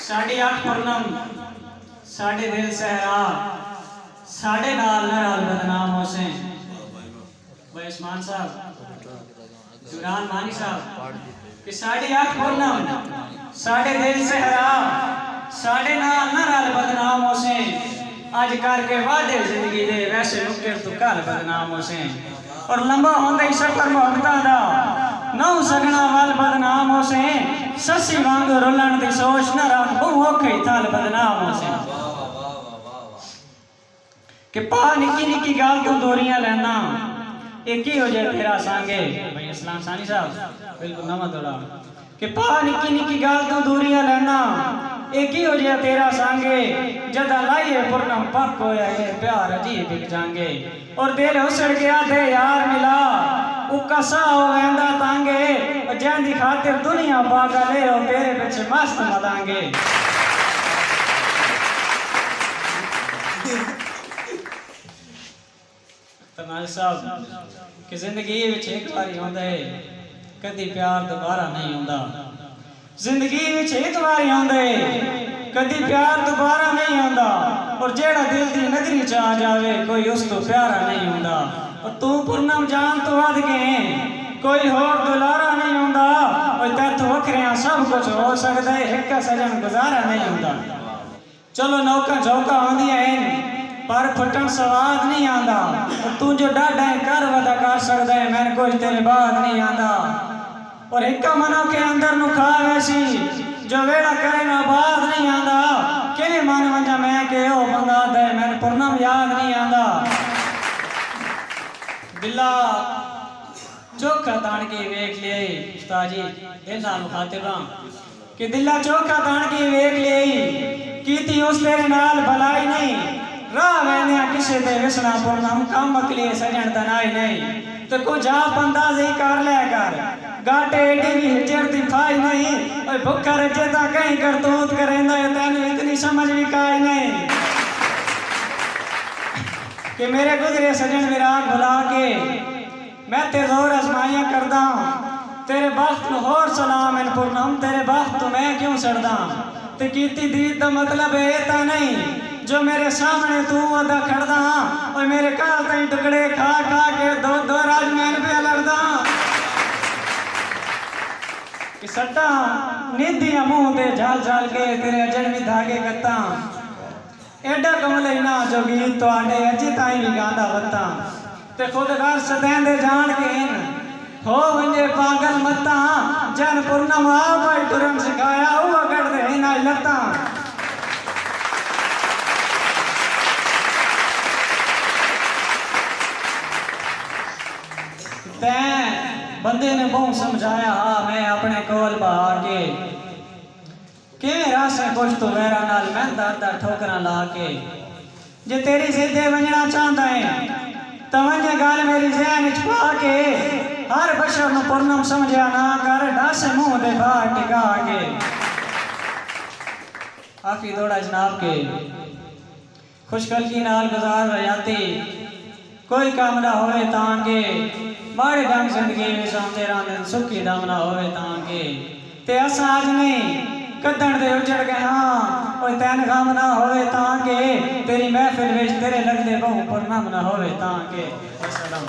साढ़े आठ पूनम साढ़े दिल सहरा साढ़े नाल नाल बदनाम होसे भाई उस्मान साहब जुरान मानी साहब कि साढ़े आठ पूनम साढ़े दिल सहरा साढ़े नाल नाल बदनाम होसे आज करके वादे जिंदगी दे वैसे मुकर तू कल बदनाम होसे और लंबा होंदा ही सफर मोहब्बतां दा नौ सगना वाल बदनाम होसे ससी वांग रोलन दी सोच न रख बहु औखे थाल बदनाम होसे कि पा निकी निकी गाल तू दोरियां लेना एक ही हो जाए तेरा सांगे भाई इस्लाम सानी साहब बिल्कुल नवा दौड़ा कि पा निकी निकी गाल तू दूरियां लेना एक ही हो जाए तेरा सांगे जदा लाइए पूर्णम पक होया ये प्यार अजीब बिक जाएंगे और दिल उसड़ गया दे यार मिला उका सा हो वेंदा तांगे जैंदी खातिर दुनिया पागल है और तेरे पीछे मस्त मदांगे तमाल साहब कि जिंदगी विच एक बारी होंदा है कदी प्यार दोबारा नहीं होंदा जिंदगी विच एक बारी होंदा है कदी प्यार दोबारा नहीं होंदा और जेड़ा दिल दी नगरी च आ जावे कोई उस तो प्यारा नहीं होंदा और तू पूनम जान तो वध गए कोई होर दुलारा नहीं होंदा और तैथों वखरियां सब कुछ हो सकदा है एक सजन गुजारा नहीं होंदा चलो नौका झोंका आंदियां हैं पर फटन सवाद नहीं आंदा तू जो डाढ़ा है कर वदा कर सकदा है मैं कुछ तेरे बाद नहीं आंदा और एक मनो के अंदर नु खा वैसी जो वेड़ा करे ना बाद नहीं आंदा किने मन वंजा मैं के ओ बंदा दे मैं पूनम याद नहीं आंदा दिला चोखा तान के वेख लिए उस्ताद जी इन्हां नु खातिबां कि दिला चोखा तान के वेख लिए कीती उस तेरे नाल भलाई नहीं राह वेंदिया किसे दे विसना पूनम काम अकली सजन तनाई नहीं तो कुछ आप अंदाजे कर ले कर गाटे एडी भी हिजर दी फाई नहीं ओए भुखा रजे ता कहीं करतूत करेंदा है तैनू इतनी समझ भी काई नहीं कि मेरे गुजरे सजन विराग भुला के मैं ते जोर आजमाइयां करदा तेरे बख्त नु होर सलाम इन पूनम तेरे बख्त तो मैं क्यों सड़दा ते कीती दीद दा मतलब है ता नहीं जो मेरे सामने तू अदा खड़दा और मेरे काल तई टुकड़े खा खा के दो दो राजमहल पे लड़दा कि सट्टा निधिया मुंह ते झाल झाल के तेरे अजनवी धागे कत्ता एडा कमले ना जो गीत तो आडे अजी ताई भी गांदा बत्ता ते खुद घर सदेंदे जान के इन हो वंजे पागल मत्ता जन पूनम आ भाई तुरंत सिखाया हुआ कर दे ना लत्ता बंदे ने बहुत समझाया हाँ मैं अपने कोल बहा के किवें रासे कुछ तो मेरा नाल मैं दादा ठोकरा ला के जे तेरी जिद्दे वंजना चाहता है तो वंजे गाल मेरी ज़हन च पा के हर बशर नु पूनम समझया ना कर डासे मुंह दे बाहर टिका के आखिरी दौड़ा जनाब के खुशकलगी नाल गुजार रयाती कोई काम ना होवे तांगे माड़े ढंग जिंदगी में सामने रांदे सुखी दम ना होवे तांगे ते असा आज नहीं कदन दे उजड़ गए हाँ और तैन गम ना होवे तांगे तेरी महफिल विच तेरे लगदे बहु पूनम ना होवे तांगे अस्सलाम